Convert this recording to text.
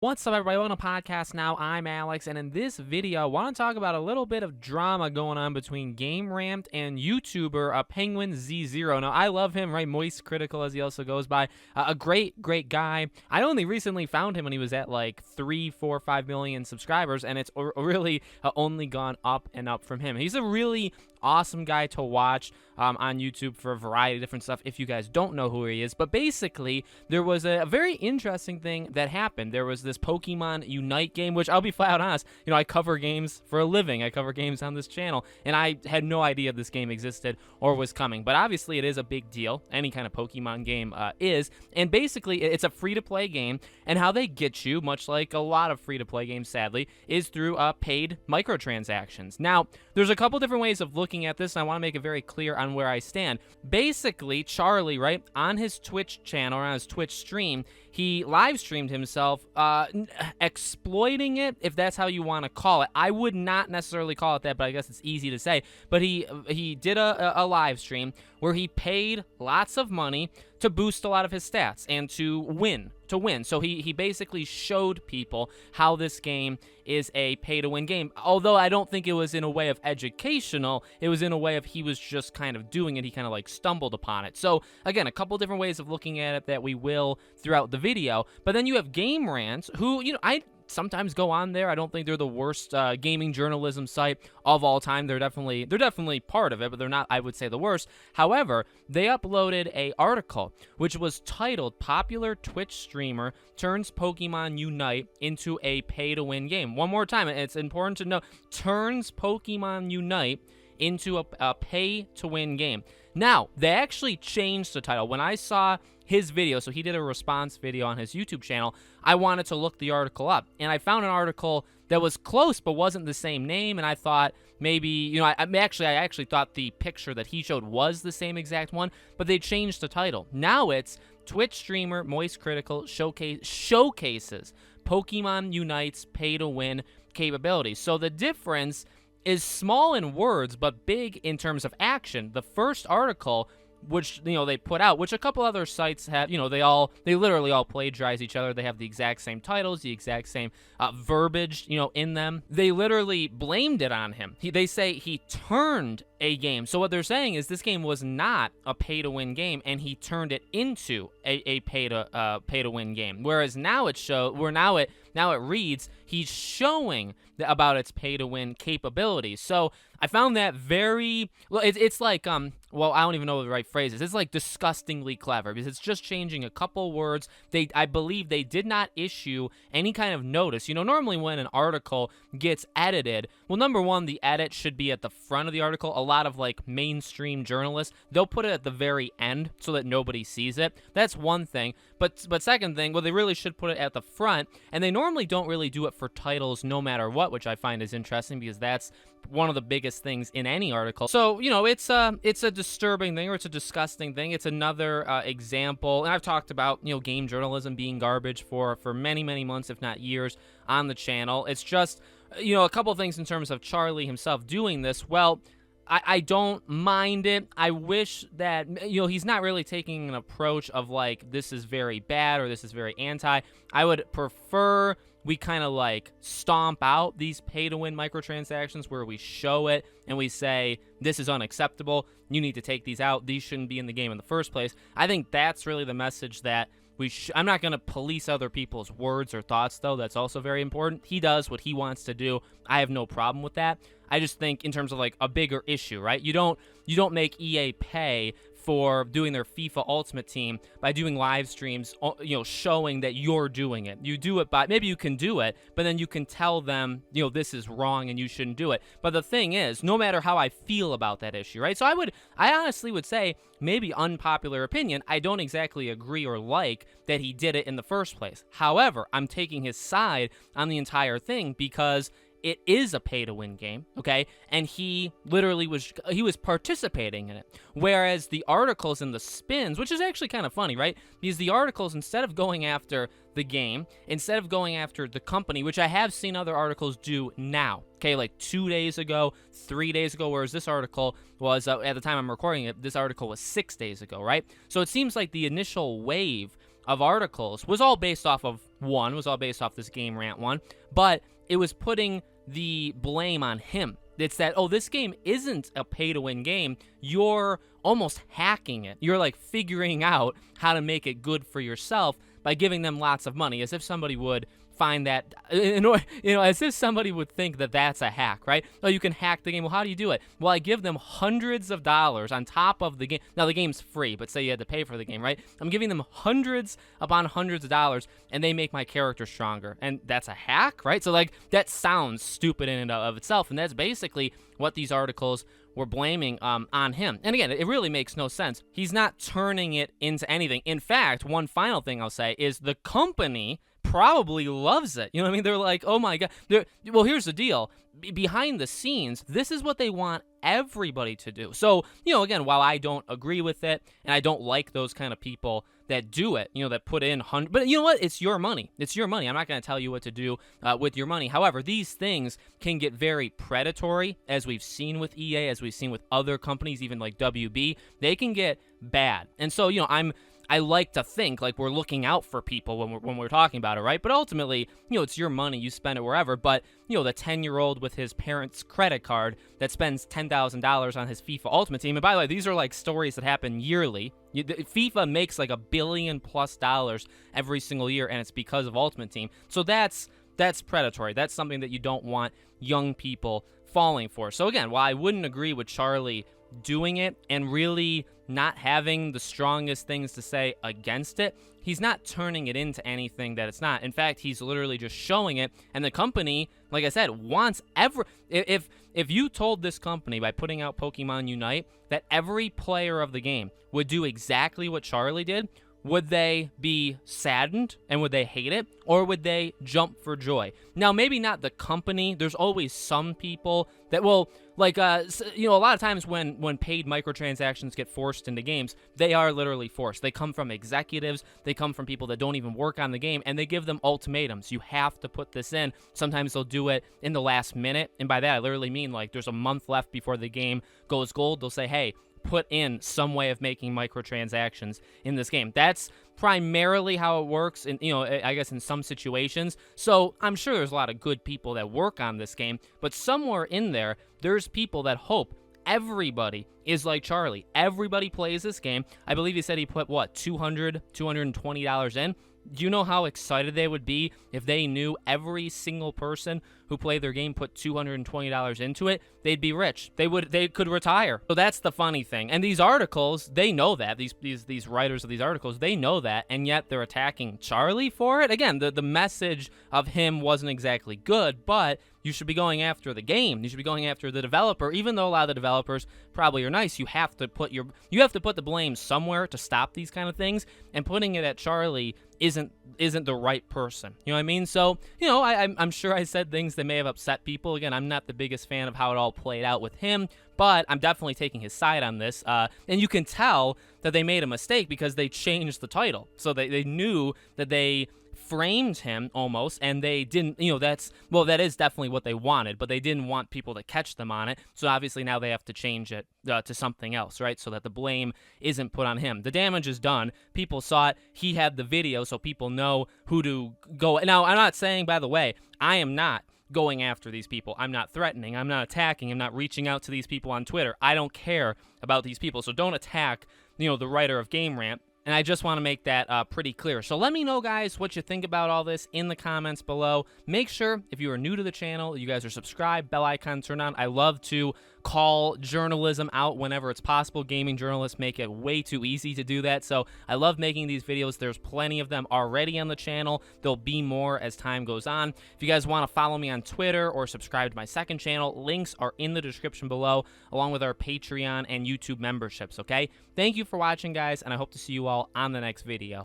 What's up, everybody? Welcome to Podcast Now. I'm Alex, and in this video, I want to talk about a little bit of drama going on between GameRant and YouTuber Penguinz0. Now, I love him, right? Moist Critical, as he also goes by. A great guy. I only recently found him when he was at like 3, 4, 5 million subscribers, and it's really only gone up and up from him. He's a really awesome guy to watch on YouTube for a variety of different stuff if you guys don't know who he is. But basically, there was a very interesting thing that happened. There was this Pokemon Unite game, which I'll be flat out honest, I cover games for a living. I cover games on this channel, and I had no idea this game existed or was coming. But obviously, it is a big deal. Any kind of Pokemon game is. And basically, it's a free-to-play game, and how they get you, much like a lot of free-to-play games, sadly, is through paid microtransactions. Now, there's a couple different ways of looking at this, and I want to make it very clear on where I stand. Basically, Charlie, right, on his Twitch channel, or on his Twitch stream, he live streamed himself exploiting it, if that's how you want to call it. I would not necessarily call it that, but I guess it's easy to say. But he did a live stream where he paid lots of money to boost a lot of his stats and to win. So he basically showed people how this game is a pay-to-win game. Although I don't think it was in a way of educational, it was in a way of he was just kind of doing it. He kind of like stumbled upon it. So again, a couple different ways of looking at it that we will throughout the video. But then you have GameRant, who, I sometimes go on there. I don't think they're the worst gaming journalism site of all time. They're definitely part of it, but they're not, I would say, the worst. However, they uploaded a article which was titled "Popular Twitch Streamer Turns Pokemon Unite into a Pay-to-Win Game." One more time, it's important to know, turns Pokemon Unite into a pay-to-win game. Now, they actually changed the title. When I saw his video, so he did a response video on his YouTube channel, I wanted to look the article up, and I found an article that was close but wasn't the same name, and I thought maybe, I actually thought the picture that he showed was the same exact one, but they changed the title. Now it's Twitch streamer Moist Critical showcases Pokemon Unite's pay-to-win capabilities. So the difference is small in words but big in terms of action. The first article, which they put out, which a couple other sites have, they literally all plagiarize each other. They have the exact same titles, the exact same verbiage, in them. They literally blamed it on him. They say he turned a game. So what they're saying is this game was not a pay-to-win game, and he turned it into a pay-to-win game. Whereas now now it reads he's showing about its pay-to-win capabilities. So I found that very, well, it's like, well, I don't even know what the right phrase is. It's like disgustingly clever, because it's just changing a couple words. I believe they did not issue any kind of notice. Normally when an article gets edited, well, number one, the edit should be at the front of the article. A lot of like mainstream journalists, they'll put it at the very end so that nobody sees it. That's one thing. But second thing, well, they really should put it at the front, and they normally don't really do it for titles no matter what, which I find is interesting, because that's one of the biggest things in any article. So, it's a disturbing thing, or it's a disgusting thing. It's another example, and I've talked about, game journalism being garbage for many months, if not years, on the channel. It's just, a couple things in terms of Charlie himself doing this. Well, I don't mind it. I wish that, he's not really taking an approach of like, this is very bad or this is very anti. I would prefer we kind of like stomp out these pay-to-win microtransactions where we show it and we say, this is unacceptable. You need to take these out. These shouldn't be in the game in the first place. I think that's really the message that I'm not going to police other people's words or thoughts, though. That's also very important. He does what he wants to do. I have no problem with that. I just think in terms of like a bigger issue, right? You don't make EA pay for doing their FIFA Ultimate Team by doing live streams, showing that you're doing it. You do it by, maybe you can do it, but then you can tell them, this is wrong and you shouldn't do it. But the thing is, no matter how I feel about that issue, right? So I honestly would say, maybe unpopular opinion, I don't exactly agree or like that he did it in the first place. However, I'm taking his side on the entire thing because it is a pay-to-win game, okay? And he literally was participating in it. Whereas the articles and the spins, which is actually kind of funny, right? Because the articles, instead of going after the game, instead of going after the company, which I have seen other articles do now, okay, like 2 days ago, 3 days ago, whereas this article was, at the time I'm recording it, this article was 6 days ago, right? So it seems like the initial wave of articles was all based off of was all based off this GameRant one, but it was putting the blame on him. It's that, oh, this game isn't a pay-to-win game. You're almost hacking it. You're like figuring out how to make it good for yourself by giving them lots of money, as if somebody would find that, as if somebody would think that that's a hack, right? Oh, you can hack the game. Well, how do you do it? Well, I give them hundreds of dollars on top of the game. Now, the game's free, but say you had to pay for the game, right? I'm giving them hundreds upon hundreds of dollars, and they make my character stronger. And that's a hack, right? So, like, that sounds stupid in and of itself, and that's basically what these articles were blaming on him. And again, it really makes no sense. He's not turning it into anything. In fact, one final thing I'll say is the company probably loves it. You know what I mean? They're like, oh my God. Well, here's the deal. Behind the scenes, this is what they want everybody to do. So, again, while I don't agree with it, and I don't like those kind of people that do it, that put in hundreds, but you know what? It's your money. It's your money. I'm not going to tell you what to do with your money. However, these things can get very predatory, as we've seen with EA, as we've seen with other companies, even like WB. They can get bad. And so, I like to think like we're looking out for people when we're talking about it, right? But ultimately, it's your money. You spend it wherever. But, the 10-year-old with his parents' credit card that spends $10,000 on his FIFA Ultimate Team. And by the way, these are like stories that happen yearly. FIFA makes like $1 billion+ every single year, and it's because of Ultimate Team. So that's predatory. That's something that you don't want young people falling for. So again, while I wouldn't agree with Charlie doing it and really not having the strongest things to say against it, he's not turning it into anything that it's not. In fact, he's literally just showing it, and the company, like I said, wants if you told this company by putting out Pokemon Unite that every player of the game would do exactly what Charlie did, would they be saddened and would they hate it, or would they jump for joy? Now, maybe not the company. There's always some people that will, like, a lot of times when paid microtransactions get forced into games, they are literally forced. They come from executives. They come from people that don't even work on the game, and they give them ultimatums. You have to put this in. Sometimes they'll do it in the last minute, and by that I literally mean like there's a month left before the game goes gold. They'll say, hey, put in some way of making microtransactions in this game. That's primarily how it works in, I guess in some situations. So I'm sure there's a lot of good people that work on this game, but somewhere in there, there's people that hope everybody is like Charlie. Everybody plays this game. I believe he said he put, $220 in. Do you know how excited they would be if they knew every single person who played their game put $220 into it? They'd be rich. They could retire. So that's the funny thing. And these articles, they know that. These writers of these articles, they know that, and yet they're attacking Charlie for it. Again, the message of him wasn't exactly good, but you should be going after the game. You should be going after the developer. Even though a lot of the developers probably are nice, you have to put the blame somewhere to stop these kind of things, and putting it at Charlie isn't the right person. You know what I mean? So, I'm sure I said things that may have upset people. Again, I'm not the biggest fan of how it all played out with him, but I'm definitely taking his side on this. And you can tell that they made a mistake because they changed the title. So they knew that they framed him almost, and they didn't, that is definitely what they wanted, but they didn't want people to catch them on it. So obviously now they have to change it to something else, right? So that the blame isn't put on him. The damage is done. People saw it. He had the video, so people know who to go. Now, I'm not saying, by the way, I am not going after these people. I'm not threatening. I'm not attacking. I'm not reaching out to these people on Twitter. I don't care about these people. So don't attack, the writer of GameRant. And I just want to make that pretty clear. So let me know, guys, what you think about all this in the comments below. Make sure, if you are new to the channel, you guys are subscribed, bell icon turned on. I love to call journalism out whenever it's possible. Gaming journalists make it way too easy to do that. So I love making these videos. There's plenty of them already on the channel. There'll be more as time goes on. If you guys want to follow me on Twitter or subscribe to my second channel, links are in the description below, along with our Patreon and YouTube memberships, okay? Thank you for watching, guys, and I hope to see you all on the next video.